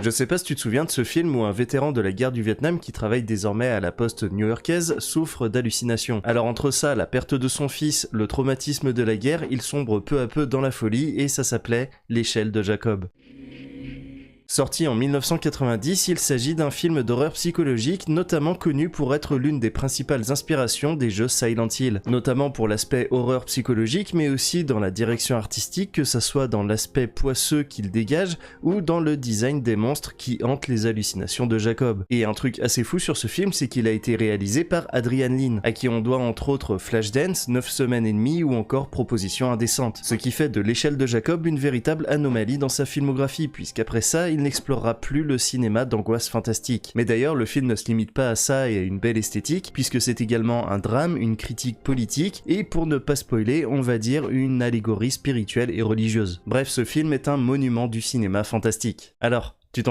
Je sais pas si tu te souviens de ce film où un vétéran de la guerre du Vietnam qui travaille désormais à la poste new-yorkaise souffre d'hallucinations. Alors entre ça, la perte de son fils, le traumatisme de la guerre, il sombre peu à peu dans la folie et ça s'appelait L'échelle de Jacob. Sorti en 1990, il s'agit d'un film d'horreur psychologique notamment connu pour être l'une des principales inspirations des jeux Silent Hill, notamment pour l'aspect horreur psychologique mais aussi dans la direction artistique, que ça soit dans l'aspect poisseux qu'il dégage ou dans le design des monstres qui hantent les hallucinations de Jacob. Et un truc assez fou sur ce film, c'est qu'il a été réalisé par Adrian Lyne, à qui on doit entre autres Flashdance, 9 semaines et demie ou encore Proposition indécente, ce qui fait de L'échelle de Jacob une véritable anomalie dans sa filmographie, puisqu'après ça, il n'explorera plus le cinéma d'angoisse fantastique. Mais d'ailleurs, le film ne se limite pas à ça et à une belle esthétique, puisque c'est également un drame, une critique politique, et pour ne pas spoiler, on va dire une allégorie spirituelle et religieuse. Bref, ce film est un monument du cinéma fantastique. Alors,